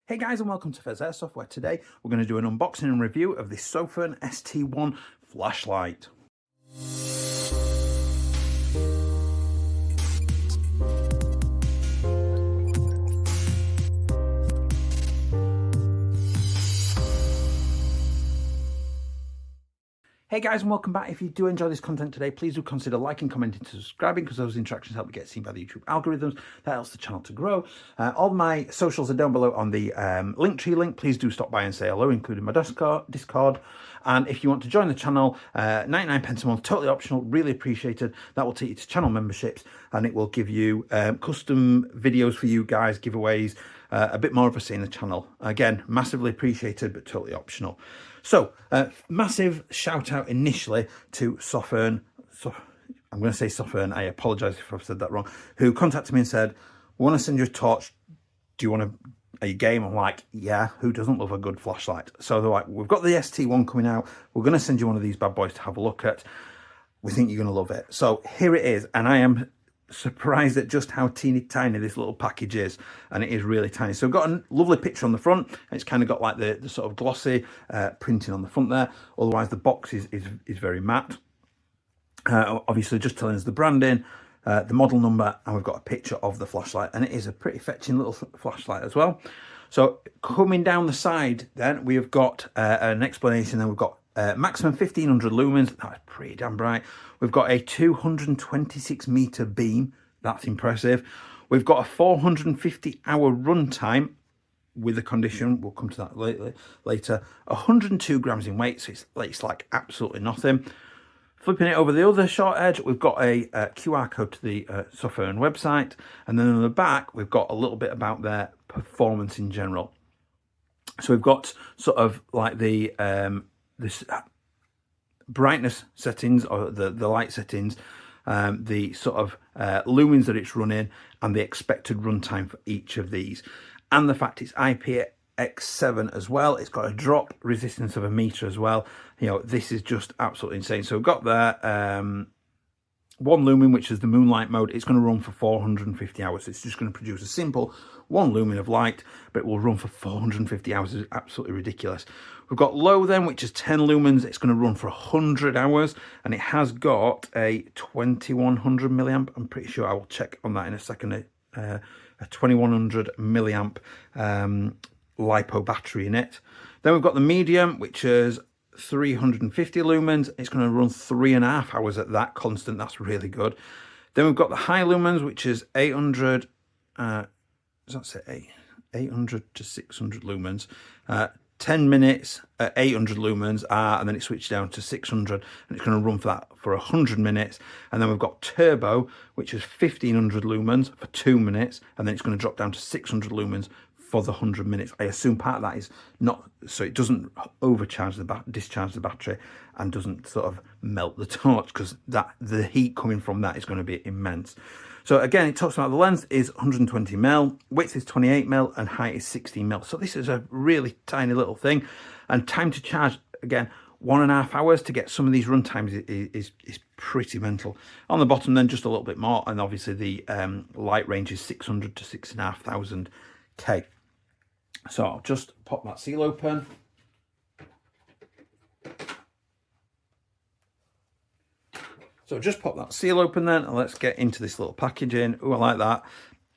Hey guys, and welcome to Pheas Airsoft, where today we're going to do an unboxing and review of this Sofirn ST1 flashlight. Hey guys, and welcome back. If you do enjoy this content today, please do consider liking, commenting, and subscribing, because those interactions help me get seen by the YouTube algorithms. That helps the channel to grow. All my socials are down below on the Linktree link. Please do stop by and say hello, including my Discord. And if you want to join the channel, 99p a month, totally optional, really appreciated. That will take you to channel memberships, and it will give you custom videos for you guys, giveaways, a bit more of a say in the channel. Again, massively appreciated, but totally optional. So, massive shout out initially to Sofirn. I'm going to say Sofirn, I apologise if I've said that wrong, who contacted me and said, we want to send you a torch. Do you want to, are you game? I'm like, yeah, who doesn't love a good flashlight? So they're like, we've got the ST1 coming out. We're going to send you one of these bad boys to have a look at. We think you're going to love it. So here it is. And I am surprised at just how teeny tiny this little package is, and it is really tiny. So we've got a lovely picture on the front. It's kind of got like the sort of glossy printing on the front there. Otherwise the box is very matte. Obviously just telling us the branding, the model number, and we've got a picture of the flashlight, and it is a pretty fetching little flashlight as well. So coming down the side then, we have got an explanation. Then we've got maximum 1500 lumens. That's pretty damn bright. We've got a 226 meter beam. That's impressive. We've got a 450 hour runtime with the condition. We'll come to that later. 102 grams in weight, so it's like absolutely nothing. Flipping it over the other short edge, we've got a QR code to the Sofirn website, and then on the back we've got a little bit about their performance in general. So we've got sort of like the this brightness settings, or the light settings, the sort of lumens that it's running, and the expected runtime for each of these, and the fact it's IPX7 as well. It's got a drop resistance of 1 meter as well. You know, this is just absolutely insane. So we've got there 1 lumen, which is the moonlight mode. It's going to run for 450 hours. It's just going to produce a simple 1 lumen of light, but it will run for 450 hours. It's absolutely ridiculous. We've got low then, which is 10 lumens. It's going to run for 100 hours, and it has got a 2100 milliamp. I'm pretty sure, I will check on that in a second. A 2100 milliamp LiPo battery in it. Then we've got the medium, which is 350 lumens. It's going to run 3.5 hours at that constant. That's really good. Then we've got the high lumens, which is 800 does that say 800 to 600 lumens, 10 minutes at 800 lumens, and then it switched down to 600, and it's going to run for that for 100 minutes. And then we've got turbo, which is 1500 lumens for 2 minutes, and then it's going to drop down to 600 lumens for the 100 minutes. I assume part of that is not, so it doesn't overcharge discharge the battery, and doesn't sort of melt the torch, because the heat coming from that is going to be immense. So again, it talks about the length is 120mm, width is 28mm, and height is 16mm. So this is a really tiny little thing. And time to charge, again, 1.5 hours to get some of these run times is pretty mental. On the bottom then, just a little bit more, and obviously the light range is 600 to 6,500 K. So I'll just pop that seal open. So just pop that seal open then, and let's get into this little packaging. Oh, I like that.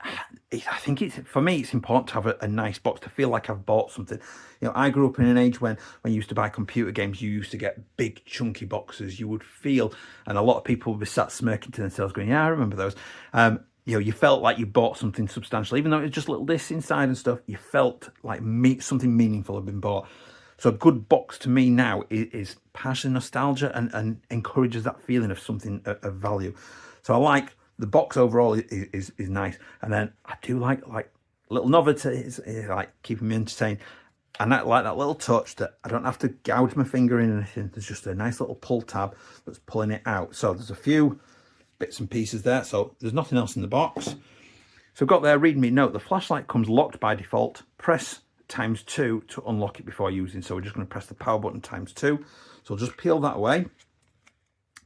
I think for me, it's important to have a nice box, to feel like I've bought something. You know, I grew up in an age when you used to buy computer games, you used to get big chunky boxes. You would feel, and a lot of people would be sat smirking to themselves going, yeah, I remember those. You know, you felt like you bought something substantial, even though it was just little discs inside and stuff. You felt like something meaningful had been bought. So a good box to me now is partially nostalgia, and encourages that feeling of something of value. So I like the box overall is nice, and then I do like little novelties, like keeping me entertained. And I like that little touch that I don't have to gouge my finger in anything. There's just a nice little pull tab that's pulling it out. So there's a few bits and pieces there. So there's nothing else in the box. So I've got there, read me note, the flashlight comes locked by default. Press ×2 to unlock it before using. So we're just going to press the power button ×2. So I'll just peel that away.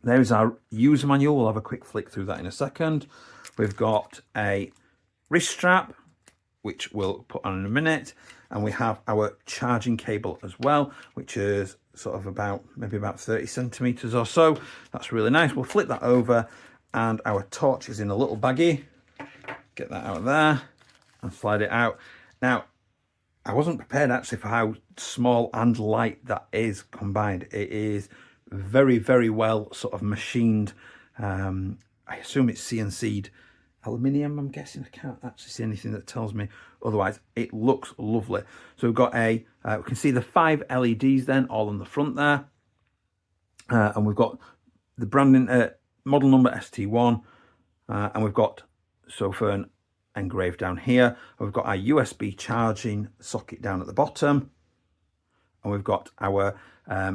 There's our user manual. We'll have a quick flick through that in a second. We've got a wrist strap, which we'll put on in a minute. and we have our charging cable as well, which is sort of maybe about 30 centimeters or so. That's really nice. We'll flip that over, and our torch is in a little baggie. Get that out of there and slide it out. Now, I wasn't prepared actually for how small and light that is combined. It is very, very well sort of machined. I assume it's CNC'd aluminium, I'm guessing. I can't actually see anything that tells me otherwise. It looks lovely. So we've got we can see the 5 LEDs then all on the front there. And we've got the branding, model number ST1, and we've got Sofirn engraved down here. We've got our USB charging socket down at the bottom, and we've got our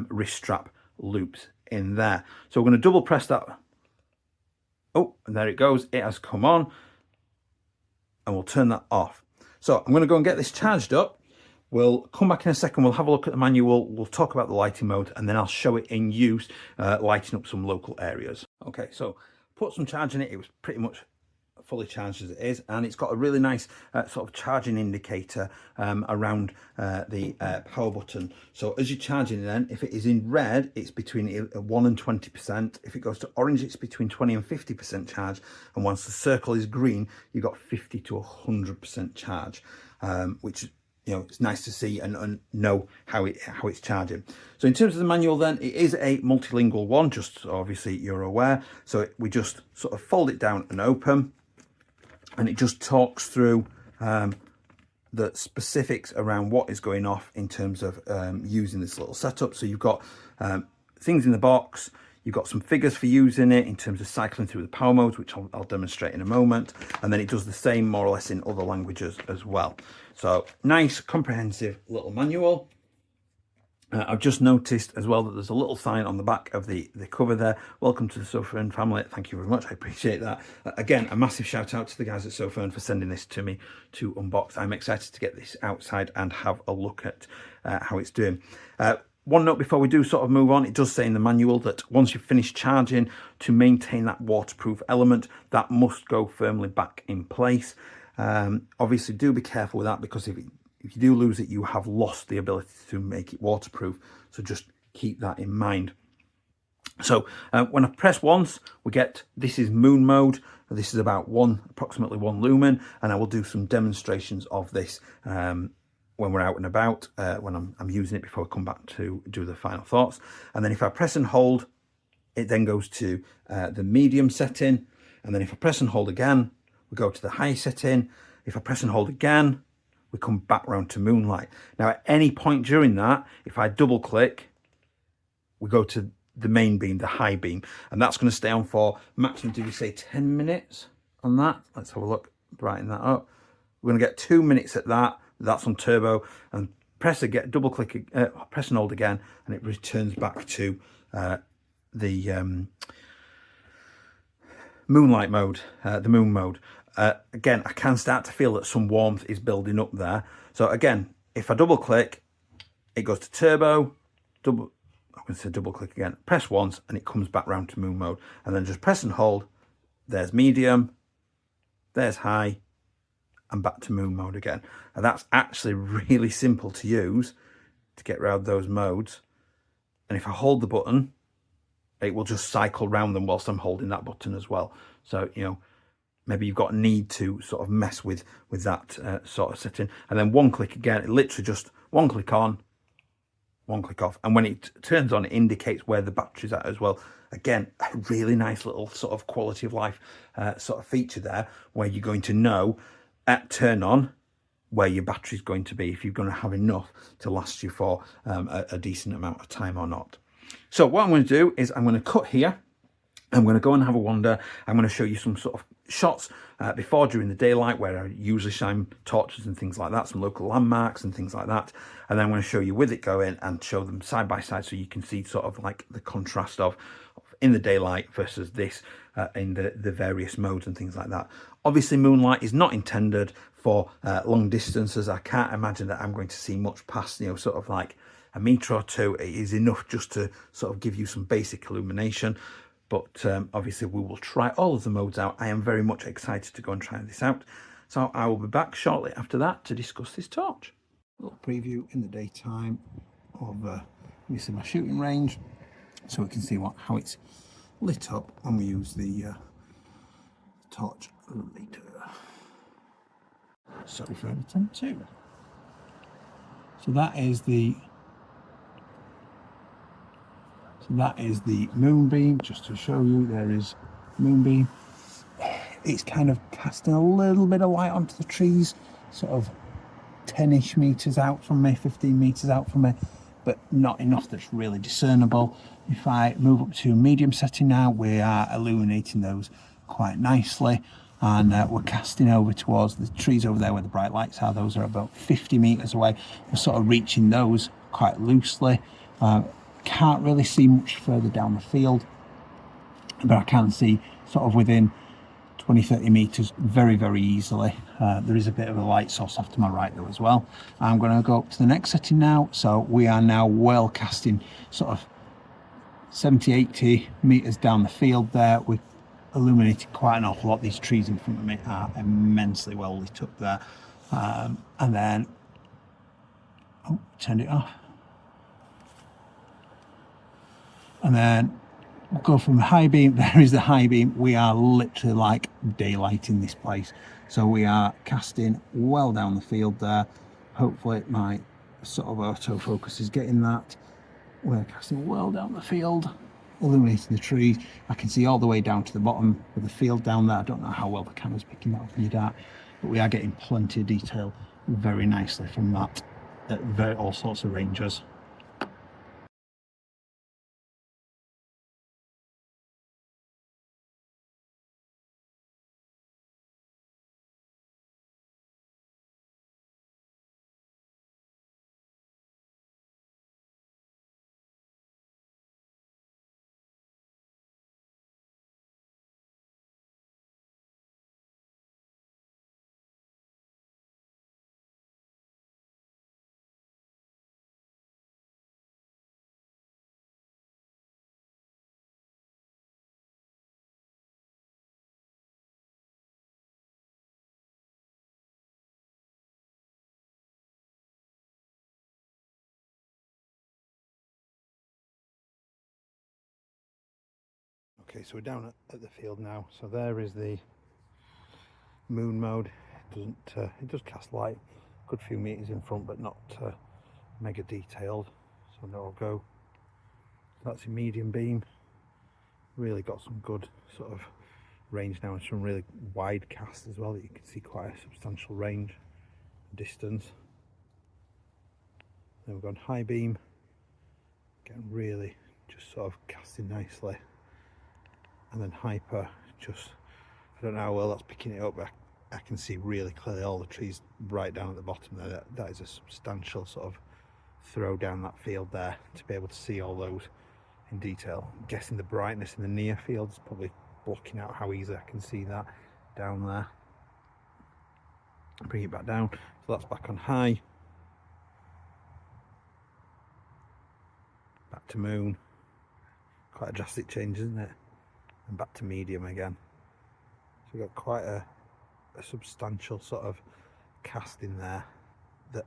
wrist strap loops in there. So we're going to double press that. Oh, and there it goes. It has come on, and we'll turn that off. So I'm going to go and get this charged up. We'll come back in a second. We'll have a look at the manual. We'll talk about the lighting mode, and then I'll show it in use, lighting up some local areas. Okay, so put some charge in it. It was pretty much fully charged as it is, and it's got a really nice sort of charging indicator around the power button. So as you're charging then, if it is in red, it's between 1 and 20%. If it goes to orange, it's between 20 and 50% charge, and once the circle is green, you've got 50 to 100% charge, which, you know, it's nice to see and know how it's charging. So in terms of the manual then, it is a multilingual one, just so obviously you're aware. So we just sort of fold it down and open, and it just talks through the specifics around what is going off in terms of using this little setup. So you've got things in the box, you've got some figures for using it in terms of cycling through the power modes, which I'll demonstrate in a moment. And then it does the same more or less in other languages as well. So nice, comprehensive little manual. I've just noticed as well that there's a little sign on the back of the cover there. Welcome to the Sofirn family. Thank you very much. I appreciate that. Again, a massive shout out to the guys at Sofirn for sending this to me to unbox. I'm excited to get this outside and have a look at how it's doing. One note before we do sort of move on, it does say in the manual that once you've finished charging, to maintain that waterproof element, that must go firmly back in place. Obviously, do be careful with that, because if you do lose it, you have lost the ability to make it waterproof. So just keep that in mind. So when I press once, we get, this is moon mode. This is about approximately 1 lumen, and I will do some demonstrations of this when we're out and about, when I'm using it, before I come back to do the final thoughts. And then if I press and hold, it then goes to the medium setting. And then if I press and hold again, we go to the high setting. If I press and hold again, we come back round to moonlight. Now, at any point during that, if I double click, we go to the main beam, the high beam, and that's going to stay on for maximum, did we say 10 minutes on that? Let's have a look, brighten that up. We're going to get 2 minutes at that. That's on turbo, and press again, double click, press and hold again, and it returns back to the moonlight mode, the moon mode. Again, I can start to feel that some warmth is building up there. So again, if I double click, it goes to turbo, I'm going to say double click again, press once, and it comes back round to moon mode. And then just press and hold, there's medium, there's high, and back to moon mode again. And that's actually really simple to use to get around those modes. And if I hold the button, it will just cycle round them whilst I'm holding that button as well. So, you know, maybe you've got a need to sort of mess with that sort of setting. And then one click again, it literally just one click on, one click off. And when it turns on, it indicates where the battery's at as well. Again, a really nice little sort of quality of life sort of feature there, where you're going to know at turn on where your battery's going to be, if you're going to have enough to last you for a decent amount of time or not. So what I'm going to do is I'm going to cut here. I'm going to go and have a wander. I'm going to show you some sort of shots before, during the daylight, where I usually shine torches and things like that, some local landmarks and things like that. And then I'm going to show you with it going and show them side by side, so you can see sort of like the contrast of in the daylight versus this in the various modes and things like that. Obviously, moonlight is not intended for long distances. I can't imagine that I'm going to see much past, you know, sort of like a metre or two. It is enough just to sort of give you some basic illumination. But obviously we will try all of the modes out. I am very much excited to go and try this out. So I will be back shortly after that to discuss this torch. little preview in the daytime of obviously my shooting range, so we can see how it's lit up when we use the torch later. Sofirn attempt 2. So that is the moonbeam. Just to show you, there is moonbeam. It's kind of casting a little bit of light onto the trees, sort of 10-ish meters out from me, 15 meters out from me, but not enough that's really discernible. If I move up to medium setting now, we are illuminating those quite nicely, and we're casting over towards the trees over there where the bright lights are. Those are about 50 meters away. We're sort of reaching those quite loosely. Can't really see much further down the field, but I can see sort of within 20-30 meters very, very easily. There is a bit of a light source off to my right though as well. I'm going to go up to the next setting now. So we are now well casting sort of 70-80 meters down the field there. We've illuminated quite an awful lot. These trees in front of me are immensely well lit up there. And then turned it off, and then we'll go from the high beam. There is the high beam. We are literally like daylighting this place. So we are casting well down the field there. Hopefully my sort of autofocus is getting that. We're casting well down the field, illuminating the trees. I can see all the way down to the bottom of the field down there. I don't know how well the camera's picking that up in the dark, but we are getting plenty of detail very nicely from that at all sorts of ranges. Okay, so we're down at the field now. So there is the moon mode. It does cast light a good few meters in front, but not mega detailed. So now I'll go. That's a medium beam. Really got some good sort of range now, and some really wide cast as well, that you can see quite a substantial range distance. Then we've gone high beam, getting really just sort of casting nicely, and then hyper, just I don't know how well that's picking it up, but I can see really clearly all the trees right down at the bottom there. That is a substantial sort of throw down that field there to be able to see all those in detail. I'm guessing the brightness in the near field is probably blocking out how easily I can see that down there. Bring it back down, so that's back on high, back to moon. Quite a drastic change, isn't it? And back to medium again. So we've got quite a substantial sort of cast in there. That,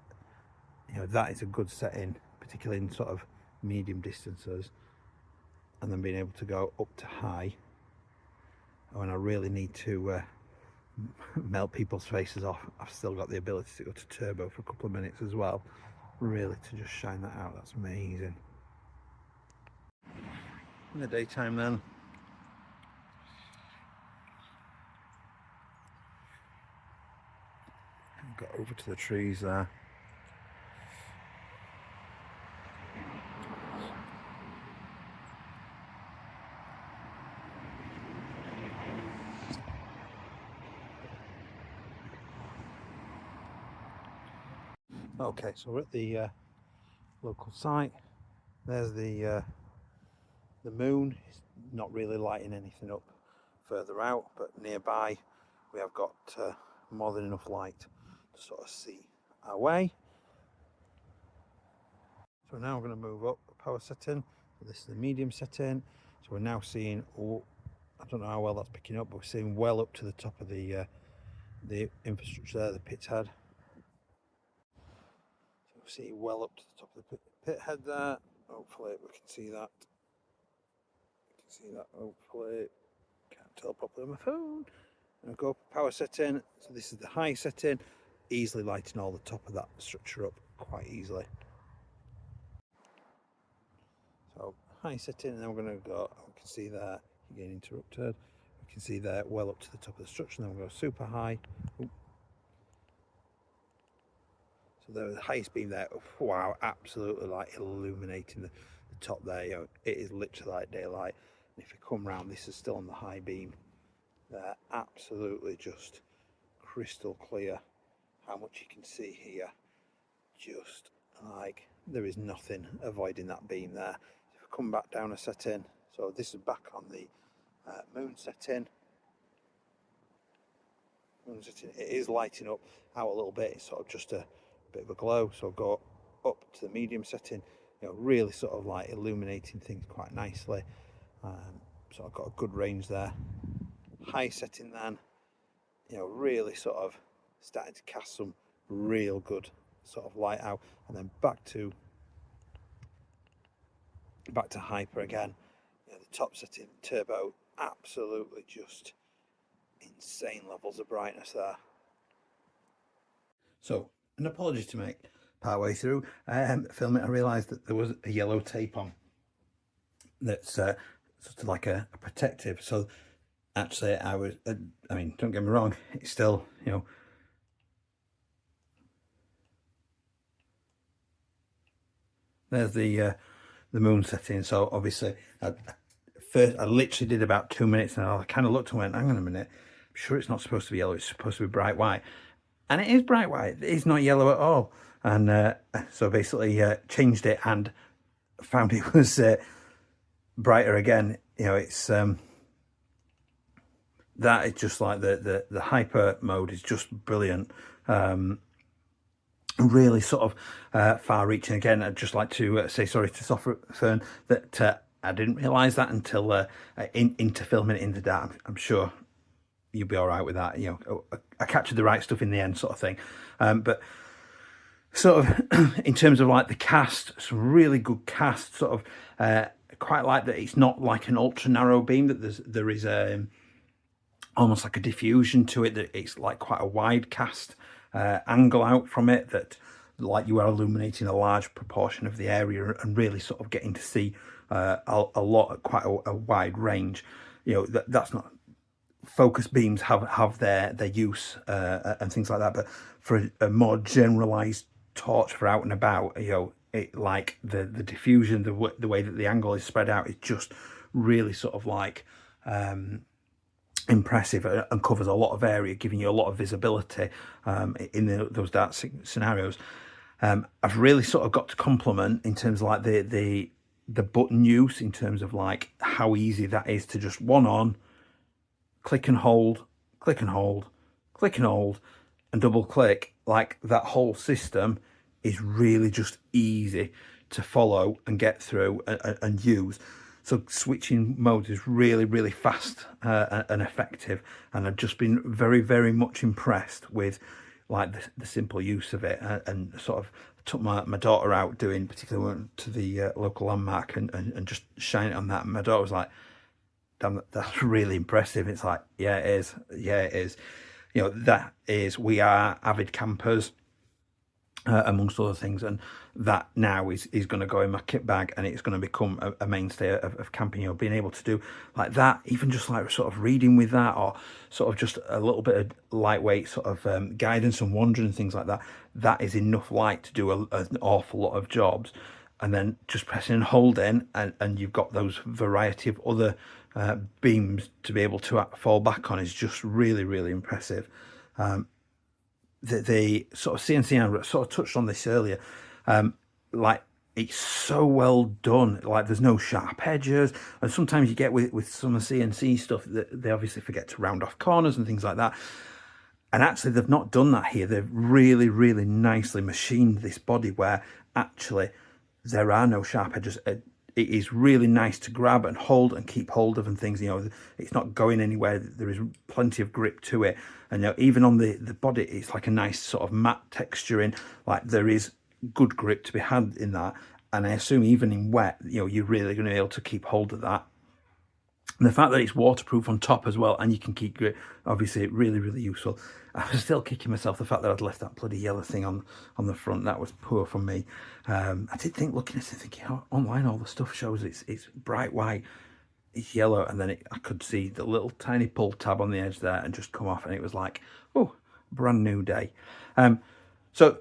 you know, that is a good setting, particularly in sort of medium distances, and then being able to go up to high when I really need to melt people's faces off. I've still got the ability to go to turbo for a couple of minutes as well, really to just shine that out. That's amazing. In the daytime then, got over to the trees there. Okay, so we're at the local site. There's the moon. It's not really lighting anything up further out, but nearby we have got more than enough light to sort of see our way. So now we're going to move up the power setting. So this is the medium setting. So we're now seeing, oh, I don't know how well that's picking up, but we're seeing well up to the top of the infrastructure there, the pit's head. see well up to the top of the pit head there. Hopefully we can see that. You can see that, hopefully. Can't tell properly on my phone. And I'll go power setting. So this is the high setting, easily lighting all the top of that structure up quite easily. So high setting, and then we're going to go, we can see there, again interrupted. We can see there well up to the top of the structure, and then we'll go super high. Ooh. So there's the highest beam there. Wow, absolutely like illuminating the top there. You know, it is literally like daylight. And if you come round, this is still on the high beam. They're absolutely just crystal clear how much you can see here. Just like there is nothing avoiding that beam there. If I come back down a setting, so this is back on the moon setting. Moon setting, it is lighting up out a little bit. It's sort of just a bit of a glow. So I'll go up to the medium setting. You know, really sort of like illuminating things quite nicely. So I've got a good range there. High setting then, you know, really sort of starting to cast some real good sort of light out, and then back to hyper again. You know, the top setting, turbo, absolutely just insane levels of brightness there. So an apology to make partway through filming, I realised that there was a yellow tape on that's sort of like a protective. So actually I mean, don't get me wrong, it's still, you know, there's the moon setting. So obviously first I literally did about 2 minutes, and I kind of looked and went, hang on a minute, I'm sure it's not supposed to be yellow, it's supposed to be bright white. And it is bright white, it is not yellow at all. And so basically changed it and found it was brighter again. You know, it's that is just like the hyper mode is just brilliant. Really sort of far reaching. Again, I'd just like to say sorry to Sofirn that I didn't realise that until into filming it in the dark. I'm sure you'll be all right with that. You know, I captured the right stuff in the end, sort of thing. But sort of in terms of like the cast, some really good cast. Sort of quite like that it's not like an ultra narrow beam, that there is almost like a diffusion to it, that it's like quite a wide cast angle out from it, that like you are illuminating a large proportion of the area and really sort of getting to see a lot, quite a wide range. You know, that's not, focus beams have their use and things like that, but for a more generalized torch for out and about, you know, it like the diffusion, the way that the angle is spread out is just really sort of like impressive, and covers a lot of area, giving you a lot of visibility in those dark scenarios. I've really sort of got to compliment in terms of like the button use, in terms of like how easy that is to just one on, click and hold, click and hold, click and hold, and double click. Like that whole system is really just easy to follow and get through and use. So switching modes is really, really fast and effective. And I've just been very, very much impressed with like the simple use of it, and sort of took my daughter out doing, particularly went to the local landmark and just shine it on that. And my daughter was like, damn, that's really impressive. It's like, yeah, it is. Yeah, it is. You know, that is, we are avid campers, amongst other things, and that now is going to go in my kit bag, and it's going to become a mainstay of camping. You know, being able to do like that, even just like sort of reading with that, or sort of just a little bit of lightweight sort of guidance and wandering and things like that, that is enough light to do an awful lot of jobs. And then just pressing and holding, and you've got those variety of other beams to be able to fall back on, is just really, really impressive. The sort of CNC, I sort of touched on this earlier, like it's so well done. Like there's no sharp edges, and sometimes you get with some of CNC stuff that they obviously forget to round off corners and things like that. And actually they've not done that here. They've really, really nicely machined this body where actually there are no sharp edges. It is really nice to grab and hold and keep hold of and things. You know, it's not going anywhere. There is plenty of grip to it. And you know, even on the body, it's like a nice sort of matte texturing. Like there is good grip to be had in that, and I assume even in wet, you know, you're really going to be able to keep hold of that. And the fact that it's waterproof on top as well, and you can keep grip, obviously really, really useful. I was still kicking myself the fact that I'd left that bloody yellow thing on the front. That was poor from me. I did think, looking at it, thinking, oh, online all the stuff shows it's bright white, it's yellow, and then I could see the little tiny pull tab on the edge there and just come off, and it was like, oh, brand new day. So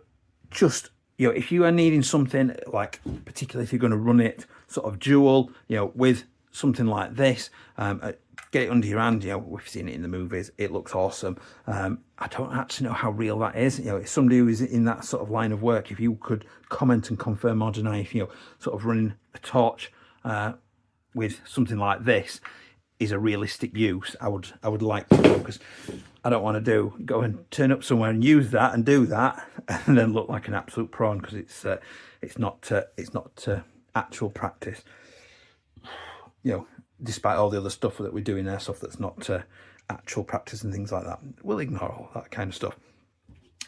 just, you know, if you are needing something like, particularly if you're going to run it sort of dual, you know, with something like this, get it under your hand. You know, we've seen it in the movies, it looks awesome. I don't actually know how real that is. You know, if somebody who is in that sort of line of work, if you could comment and confirm or deny if, you know, sort of running a torch with something like this is a realistic use, I would like to know, because I don't want to go and turn up somewhere and use that and do that and then look like an absolute prawn, because it's not actual practice. You know, despite all the other stuff that we do in airsoft that's not actual practice and things like that, we'll ignore all that kind of stuff.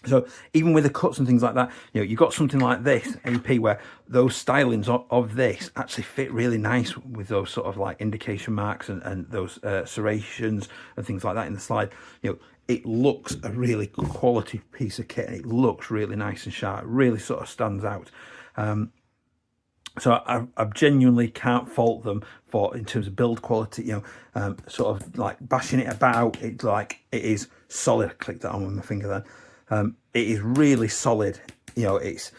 So even with the cuts and things like that, you know, you've got something like this AP where those stylings of this actually fit really nice with those sort of like indication marks and those serrations and things like that in the slide. You know, it looks a really quality piece of kit, and it looks really nice and sharp. It really sort of stands out. So I genuinely can't fault them for, in terms of build quality, you know, sort of like bashing it about. It's like, it is solid. I clicked that on with my finger then. It is really solid. You know, it's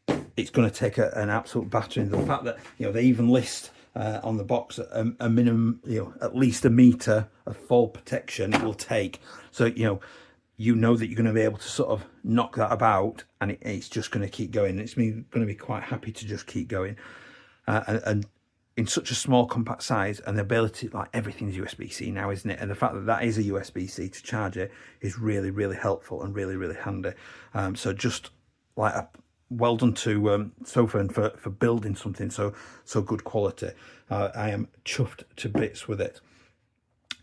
going to take an absolute battering. The fact that, you know, they even list on the box a minimum, you know, at least a meter of fall protection it will take. So, you know that you're going to be able to sort of knock that about, and it's just going to keep going. It's going to be quite happy to just keep going. And in such a small compact size, and the ability, like, everything's USB-C now, isn't it? And the fact that that is a USB-C to charge it is really, really helpful and really, really handy. So just like well done to Sofirn for building something so good quality. I am chuffed to bits with it.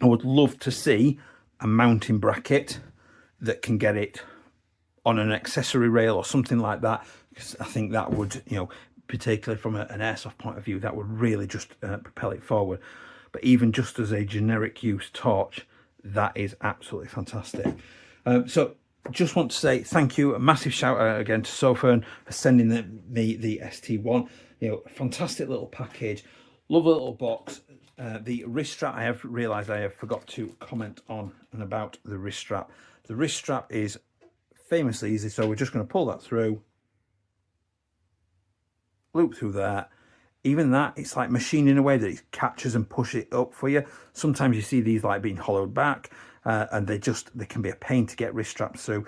I would love to see a mounting bracket that can get it on an accessory rail or something like that, because I think that would, you know, particularly from an airsoft point of view, that would really just propel it forward. But even just as a generic use torch, that is absolutely fantastic. So just want to say thank you, a massive shout out again to Sofirn for sending me the ST1. You know, fantastic little package, love a little box. The wrist strap, I have realised I have forgot to comment on and about the wrist strap. The wrist strap is famously easy, so we're just going to pull that through, loop through there. Even that, it's like machined in a way that it catches and pushes it up for you. Sometimes you see these like being hollowed back, and they can be a pain to get wrist straps through.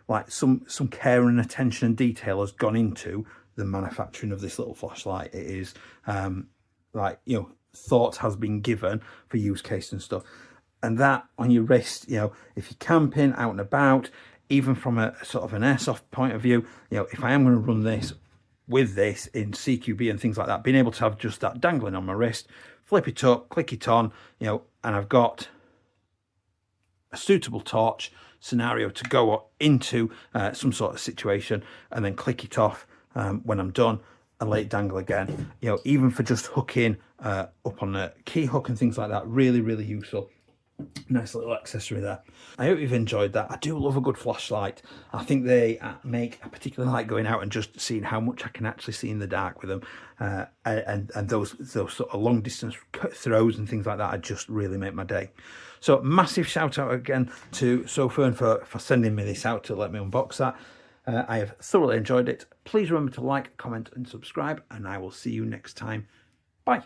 Like some care and attention and detail has gone into the manufacturing of this little flashlight. It is like, you know, thought has been given for use case and stuff. And that on your wrist, you know, if you're camping out and about, even from a sort of an airsoft point of view, you know, if I am going to run this with this in CQB and things like that, being able to have just that dangling on my wrist, flip it up, click it on, you know, and I've got a suitable torch scenario to go into some sort of situation, and then click it off when I'm done and let it dangle again. You know, even for just hooking up on a key hook and things like that, really, really useful. Nice little accessory there. I hope you've enjoyed that. I do love a good flashlight. I think they I particularly like going out and just seeing how much I can actually see in the dark with them, and those sort of long distance throws and things like that, just really make my day. So massive shout out again to Sofirn for sending me this out to let me unbox that. I have thoroughly enjoyed it. Please remember to like, comment and subscribe, and I will see you next time. Bye.